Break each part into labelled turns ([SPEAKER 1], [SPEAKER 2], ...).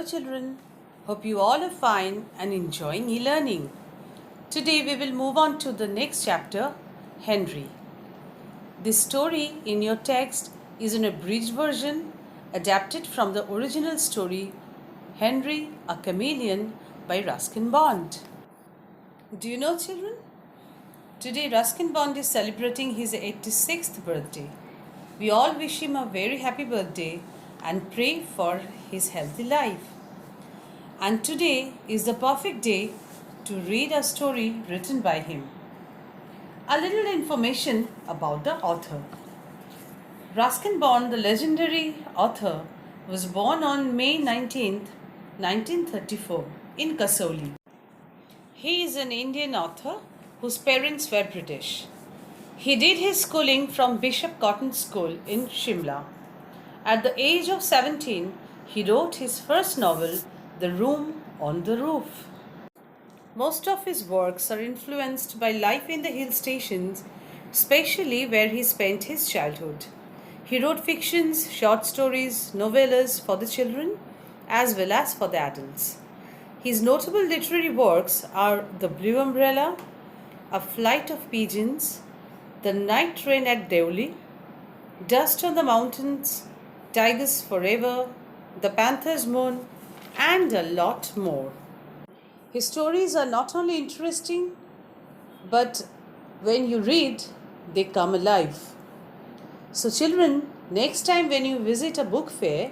[SPEAKER 1] Hello children, hope you all are fine and enjoying e-learning. Today we will move on to the next chapter, Henry. This story in your text is an abridged version adapted from the original story Henry, a Chameleon by Ruskin Bond. Do you know children? Today Ruskin Bond is celebrating his 86th birthday. We all wish him a very happy birthday and pray for his healthy life. And today is the perfect day to read a story written by him. A little information about the author. Ruskin Bond, the legendary author, was born on May 19th, 1934 in Kasauli. He is an Indian author whose parents were British. He did his schooling from Bishop Cotton School in Shimla. At the age of 17, he wrote his first novel, The Room on the Roof. Most of his works are influenced by life in the hill stations, especially where he spent his childhood. He wrote fictions, short stories, novellas for the children as well as for the adults. His notable literary works are The Blue Umbrella, A Flight of Pigeons, The Night Train at Deoli, Dust on the Mountains, Tigers Forever, The Panther's Moon, and a lot more. His stories are not only interesting, but when you read, they come alive. So children, next time when you visit a book fair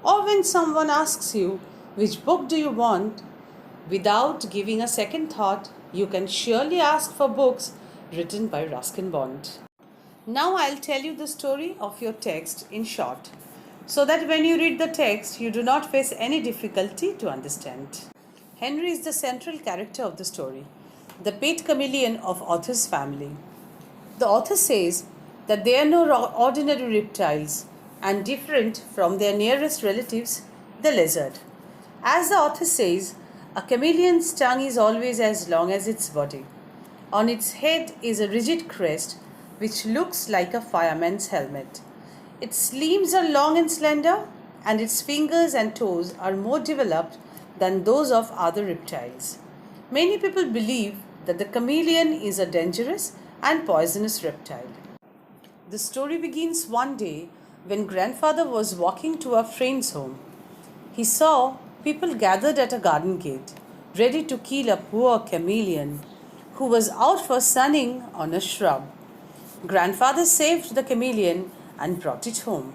[SPEAKER 1] or when someone asks you which book do you want, without giving a second thought, you can surely ask for books written by Ruskin Bond. Now I'll tell you the story of your text in short, so that when you read the text, you do not face any difficulty to understand. Henry is the central character of the story, the pet chameleon of author's family. The author says that they are no ordinary reptiles and different from their nearest relatives, the lizard. As the author says, a chameleon's tongue is always as long as its body. On its head is a rigid crest which looks like a fireman's helmet. Its limbs are long and slender, and its fingers and toes are more developed than those of other reptiles. Many people believe that the chameleon is a dangerous and poisonous reptile. The story begins one day when grandfather was walking to a friend's home. He saw people gathered at a garden gate, ready to kill a poor chameleon who was out for sunning on a shrub. Grandfather saved the chameleon and brought it home.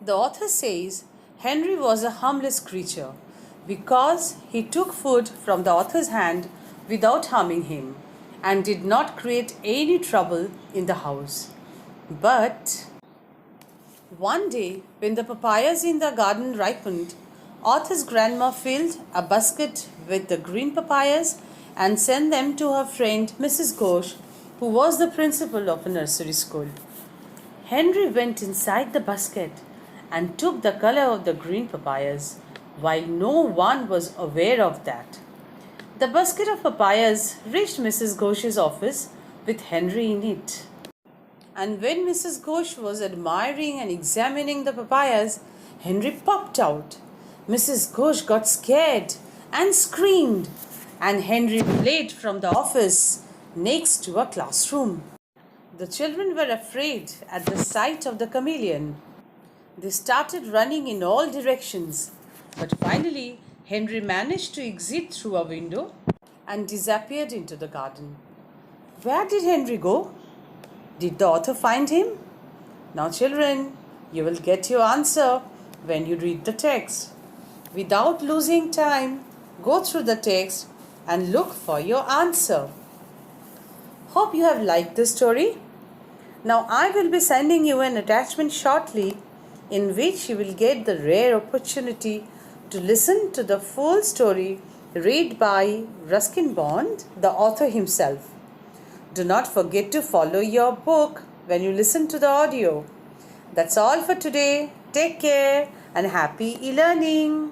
[SPEAKER 1] The author says Henry was a harmless creature because he took food from the author's hand without harming him and did not create any trouble in the house. But one day, when the papayas in the garden ripened, author's grandma filled a basket with the green papayas and sent them to her friend Mrs. Ghosh, who was the principal of a nursery school. Henry went inside the basket and took the color of the green papayas, while no one was aware of that. The basket of papayas reached Mrs. Ghosh's office with Henry in it. And when Mrs. Ghosh was admiring and examining the papayas, Henry popped out. Mrs. Ghosh got scared and screamed, and Henry fled from the office next to a classroom. The children were afraid at the sight of the chameleon. They started running in all directions, but finally Henry managed to exit through a window and disappeared into the garden. Where did Henry go? Did the author find him? Now children, you will get your answer when you read the text. Without losing time, go through the text and look for your answer. Hope you have liked the story. Now I will be sending you an attachment shortly in which you will get the rare opportunity to listen to the full story read by Ruskin Bond, the author himself. Do not forget to follow your book when you listen to the audio. That's all for today. Take care and happy e-learning.